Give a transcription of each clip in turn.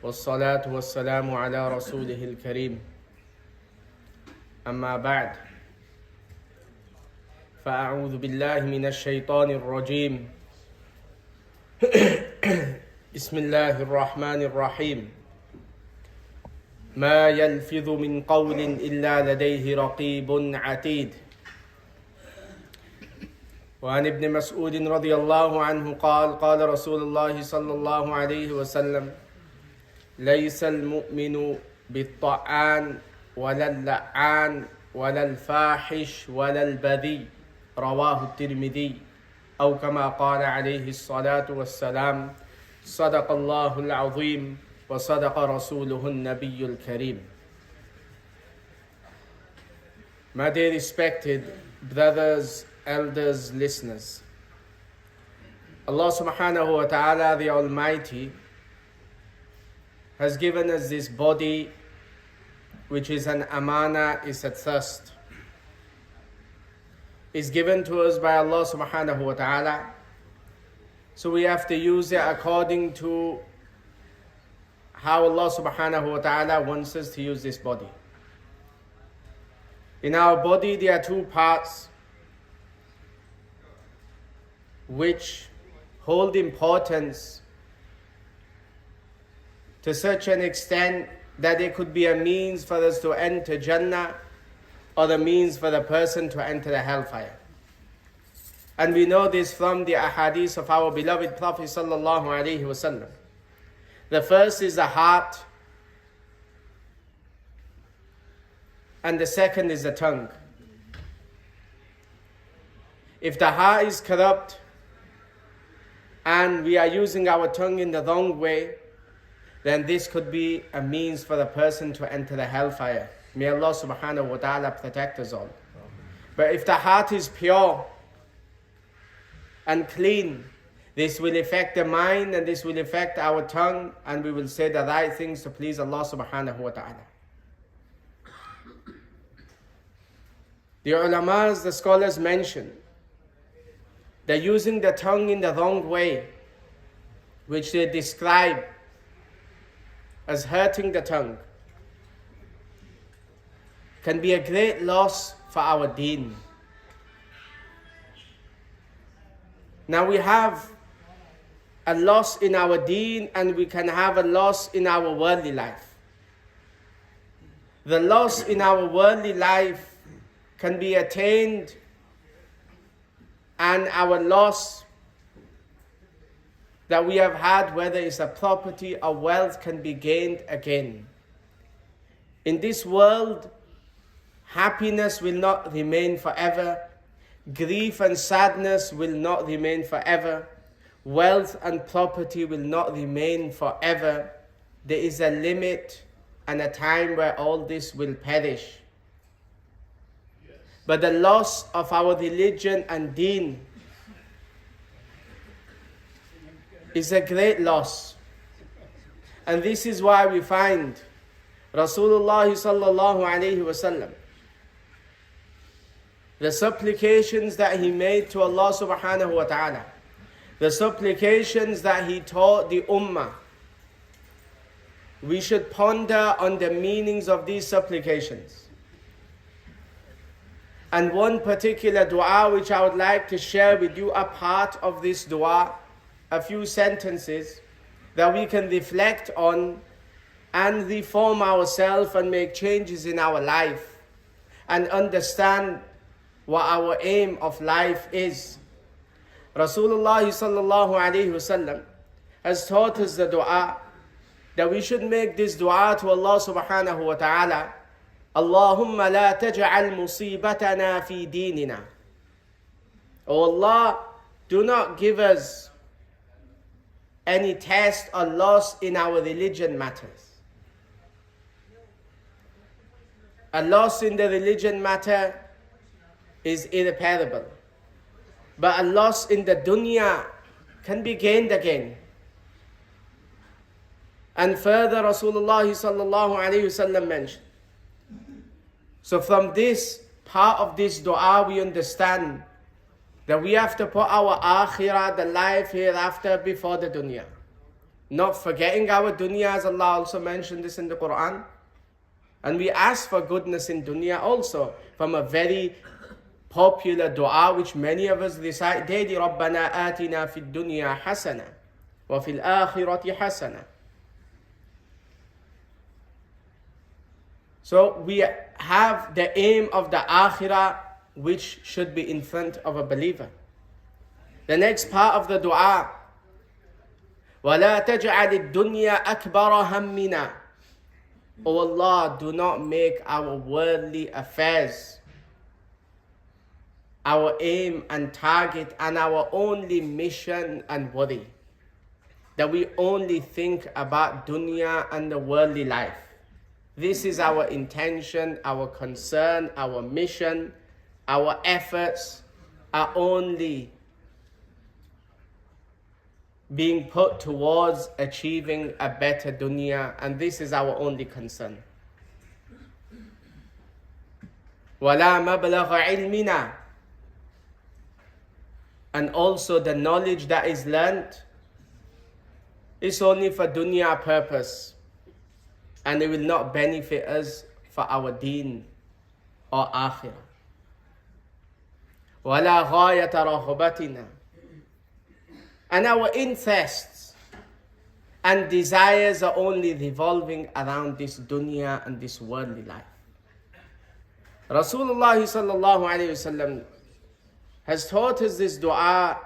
والصلاة والسلام على رسوله الكريم أما بعد فأعوذ بالله من الشيطان الرجيم بسم الله الرحمن الرحيم ما يلفظ من قول إلا لديه رقيب عتيد وعن ابن مسعود رضي الله عنه قال رسول الله صلى الله عليه وسلم ليس المؤمن بالطعان ولا اللعان ولا الفاحش ولا البذيء رواه الترمذي أو كما قال عليه الصلاة والسلام صدق الله العظيم وصدق رسوله النبي الكريم. My dear respected brothers, elders, listeners, Allah subhanahu wa ta'ala, the Almighty, has given us this body which is an amana, is a trust. Is given to us by Allah subhanahu wa ta'ala. So we have to use it according to how Allah subhanahu wa ta'ala wants us to use this body. In our body there are two parts which hold importance to such an extent that it could be a means for us to enter Jannah or the means for the person to enter the hellfire. And we know this from the ahadith of our beloved Prophet sallallahu alaihi wasallam. The first is the heart, and the second is the tongue. If the heart is corrupt and we are using our tongue in the wrong way, then this could be a means for the person to enter the hellfire. May Allah subhanahu wa ta'ala protect us all. But if the heart is pure and clean, this will affect the mind and this will affect our tongue, and we will say the right things to please Allah subhanahu wa ta'ala. The ulamas, the scholars mention that using the tongue in the wrong way, which they describe as hurting the tongue, can be a great loss for our deen. Now we have a loss in our deen and we can have a loss in our worldly life. The loss in our worldly life can be attained, and our loss that we have had, whether it's a property or wealth, can be gained again. In this world, happiness will not remain forever. Grief and sadness will not remain forever. Wealth and property will not remain forever. There is a limit and a time where all this will perish. But the loss of our religion and deen is a great loss. And this is why we find Rasulullah sallallahu alaihi wasallam, the supplications that he made to Allah subhanahu wa ta'ala, the supplications that he taught the ummah, we should ponder on the meanings of these supplications. And one particular dua which I would like to share with you, a part of this dua, a few sentences that we can reflect on and reform ourselves and make changes in our life and understand what our aim of life is. Rasulullah sallallahu alaihi wasallam has taught us the dua that we should make this dua to Allah subhanahu wa ta'ala. Allahumma la taj'al musibatana fi dinina. O Allah, do not give us any test or loss in our religion matters. A loss in the religion matter is irreparable. But a loss in the dunya can be gained again. And further, Rasulullah sallallahu alayhi wasallam mentioned. So from this part of this dua, we understand that we have to put our akhirah, the life hereafter, before the dunya. not forgetting our dunya, as Allah also mentioned this in the Quran. And we ask for goodness in dunya also, from a very popular dua which many of us recite daily. رَبَّنَا آتِنَا فِي الدُّنْيَا حَسَنَةً وَفِي الْآخِرَةِ حَسَنَةً. So we have the aim of the akhirah which should be in front of a believer. The next part of the dua, وَلَا تَجْعَلِ الدُّنْيَا أَكْبَرَ هَمِّنَا. O Allah, do not make our worldly affairs our aim and target and our only mission and worry. That we only think about dunya and the worldly life. This is our intention, our concern, our mission, our efforts are only being put towards achieving a better dunya, and this is our only concern. وَلَا مَبْلَغَ عِلْمِنَا. And also the knowledge that is learnt is only for dunya purpose, and it will not benefit us for our deen or akhirah. وَلَا غَايَةَ رَغْبَتِنَا. And our interests and desires are only revolving around this dunya and this worldly life. Rasulullah sallallahu alayhi wasallam has taught us this dua,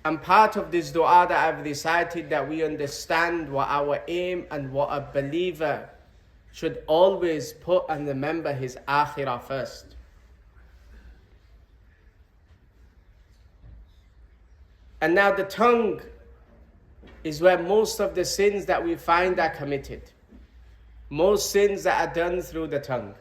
and part of this dua that I've recited, that we understand what our aim and what a believer should always put and remember his akhirah first. And now the tongue is where most of the sins that we find are committed. Most sins that are done through the tongue.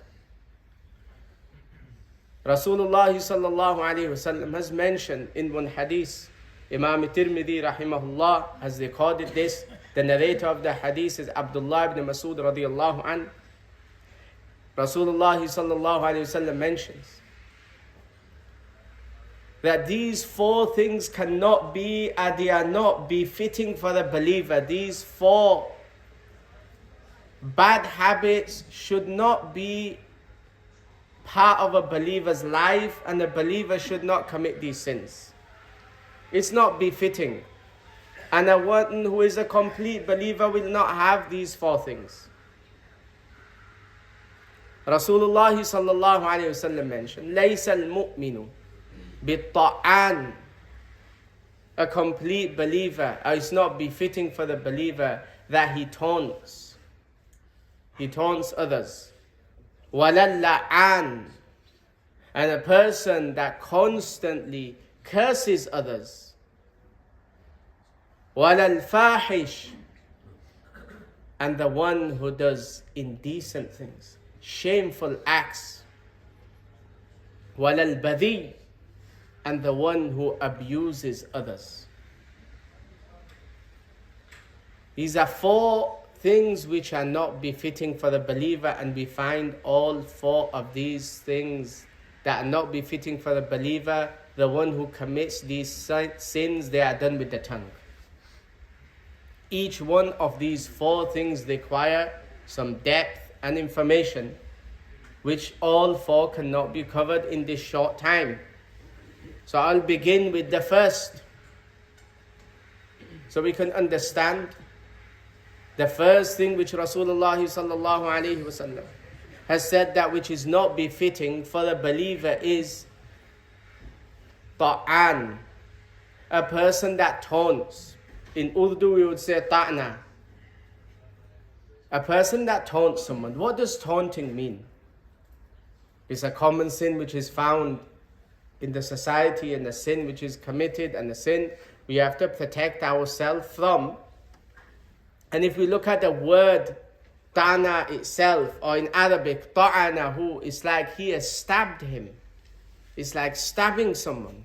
Rasulullah sallallahu alayhi wasallam has mentioned in one hadith, Imam Tirmidhi rahimahullah has recorded this. The narrator of the hadith is Abdullah ibn Masud radiyallahu an. Rasulullah sallallahu alayhi wasallam mentions that these four things cannot be, they are not befitting for the believer. These four bad habits should not be part of a believer's life, and a believer should not commit these sins. It's not befitting. And a one who is a complete believer will not have these four things. Rasulullah sallallahu alayhi wasallam mentioned, لَيْسَ الْمُؤْمِنُ بِالطَّعَانِ. A complete believer, it's not befitting for the believer that he taunts. He taunts others. وَلَا اللَّعَانِ. And a person that constantly curses others. وَلَا الْفَاحِشِ. And the one who does indecent things, shameful acts. وَلَا الْبَذِيِّ. And the one who abuses others. These are four things which are not befitting for the believer, and we find all four of these things that are not befitting for the believer. The one who commits these sins, they are done with the tongue. Each one of these four things require some depth and information, which all four cannot be covered in this short time. So I'll begin with the first, so we can understand. The first thing which Rasulullah sallallahu alayhi wasallam has said that which is not befitting for the believer is ta'an, a person that taunts. In Urdu we would say ta'na. A person that taunts someone. What does taunting mean? It's a common sin which is found in the society, and the sin which is committed, and the sin we have to protect ourselves from. And if we look at the word ta'ana itself, or in Arabic, ta'anahu, it's like he has stabbed him. It's like stabbing someone.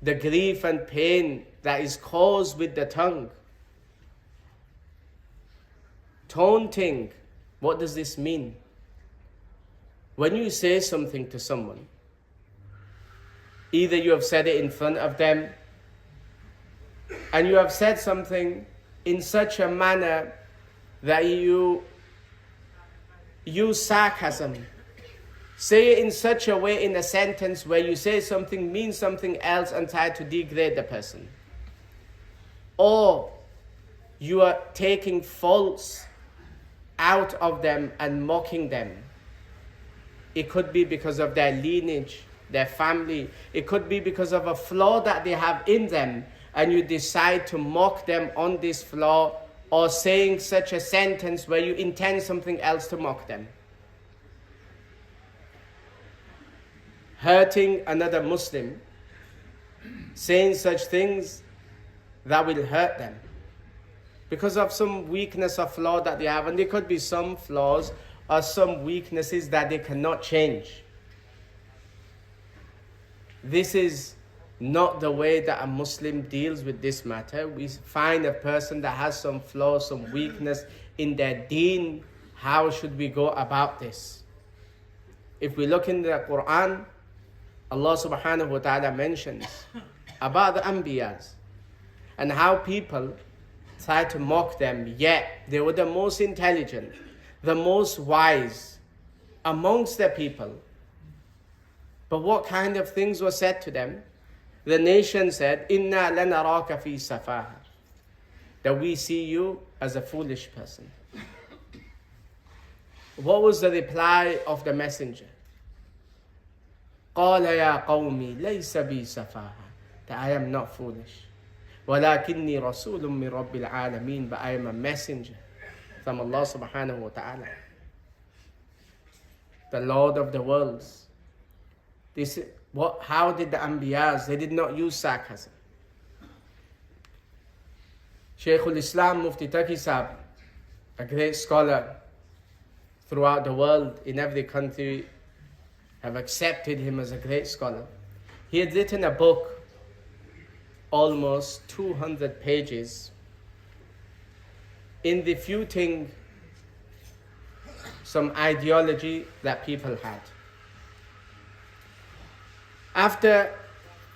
The grief and pain that is caused with the tongue. Taunting, what does this mean? When you say something to someone, either you have said it in front of them, and you have said something in such a manner that you use sarcasm. Say it in such a way in a sentence where you say something, mean something else, and try to degrade the person. Or you are taking faults out of them and mocking them. It could be because of their lineage, their family. It could be because of a flaw that they have in them, and you decide to mock them on this flaw, or saying such a sentence where you intend something else to mock them. Hurting another Muslim, saying such things that will hurt them because of some weakness or flaw that they have. And there could be some flaws or some weaknesses that they cannot change. This is not the way that a Muslim deals with this matter. We find a person that has some flaw, some weakness in their deen. How should we go about this? If we look in the Quran, Allah subhanahu wa ta'ala mentions about the Anbiyas and how people try to mock them, yet they were the most intelligent, the most wise amongst the people. But what kind of things were said to them? The nation said, Inna lanaraka fi safaha, that we see you as a foolish person. What was the reply of the messenger? قَالَ يَا قَوْمِ لَيْسَ بِي سَفَاهًا, that I am not foolish. وَلَكِنِّي رَسُولٌ مِّن رَبِّ الْعَالَمِينَ, but I am a messenger from Allah subhanahu wa ta'ala, the Lord of the worlds. How did the Anbiyas? They did not use sarcasm. Shaykhul Islam Mufti Taqi Sahib, a great scholar throughout the world, in every country, have accepted him as a great scholar. He had written a book, almost 200 pages, in refuting some ideology that people had. After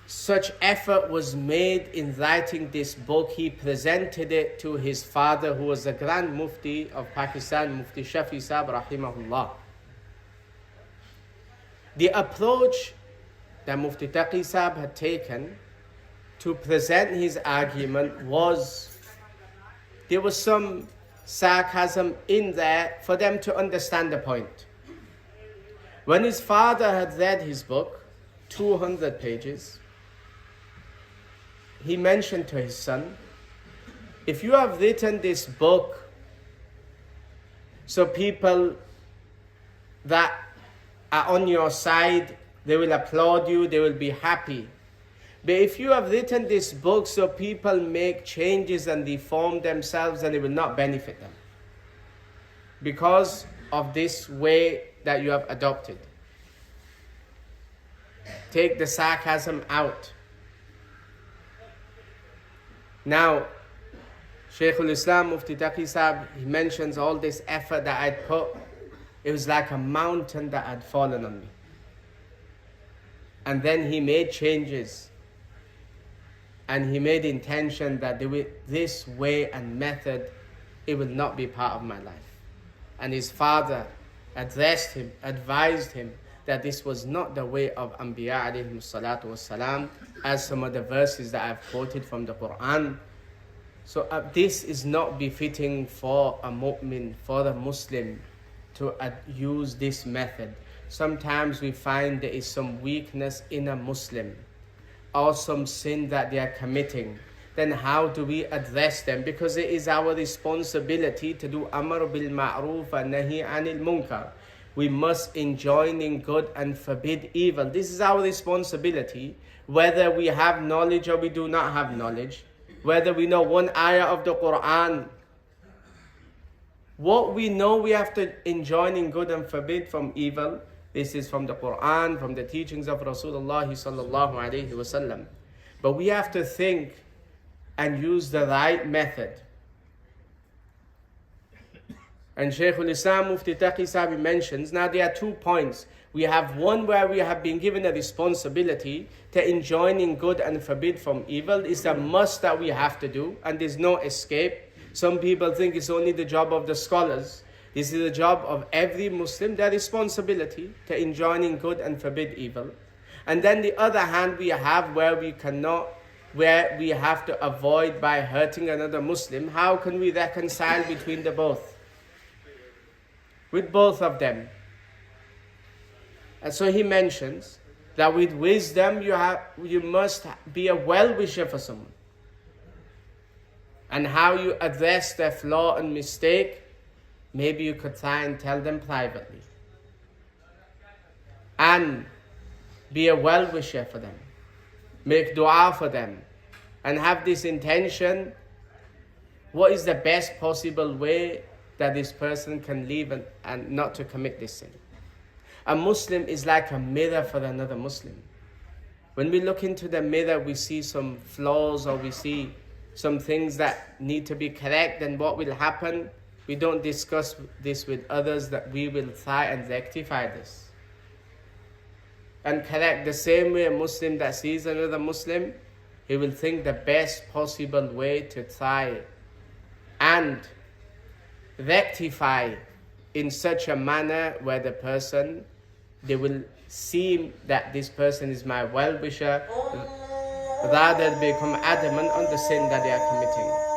such effort was made in writing this book, he presented it to his father, who was the Grand Mufti of Pakistan, Mufti Shafi Sahib rahimahullah. The approach that Mufti Taqi Sahib had taken to present his argument was, there was some sarcasm in there for them to understand the point. When his father had read his book, 200 pages, he mentioned to his son, if you have written this book so people that are on your side, they will applaud you, they will be happy. But if you have written this book so people make changes and reform themselves, then it will not benefit them because of this way that you have adopted. Take the sarcasm out. Now, Shaykhul Islam Mufti Taqi Sahib, he mentions all this effort that I'd put. It was like a mountain that had fallen on me. And then he made changes. And he made intention that this way and method, it will not be part of my life. And his father addressed him, advised him that this was not the way of Anbiya alayhim salatu wassalam, as some of the verses that I've quoted from the Quran. So this is not befitting for a mu'min, for a Muslim, to use this method. Sometimes we find there is some weakness in a Muslim, or some sin that they are committing. Then how do we address them? Because it is our responsibility to do amr bil ma'roof and nahi anil munkar. We must enjoin in good and forbid evil. This is our responsibility, whether we have knowledge or we do not have knowledge, whether we know one ayah of the Quran. What we know, we have to enjoin in good and forbid from evil. This is from the Quran, from the teachings of Rasulullah sallallahu alaihi wasallam. But we have to think and use the right method. And Shaykhul Islam Mufti Taqi Sahib mentions, now there are 2 points. We have one where we have been given a responsibility to enjoin in good and forbid from evil. It's a must that we have to do, and there's no escape. Some people think it's only the job of the scholars. This is the job of every Muslim, their responsibility to enjoin in good and forbid evil. And then the other hand we have where we have to avoid by hurting another Muslim. How can we reconcile between the both? With both of them. And so he mentions that with wisdom you must be a well-wisher for someone. And how you address their flaw and mistake, maybe you could try and tell them privately. And be a well-wisher for them. Make dua for them. And have this intention, what is the best possible way that this person can live and not to commit this sin? A Muslim is like a mirror for another Muslim. When we look into the mirror, we see some flaws or we see some things that need to be corrected, and what will happen? We don't discuss this with others, that we will try and rectify this and correct. The same way a Muslim that sees another Muslim, he will think the best possible way to try and rectify in such a manner where the person, they will see that this person is my well-wisher, rather become adamant on the sin that they are committing.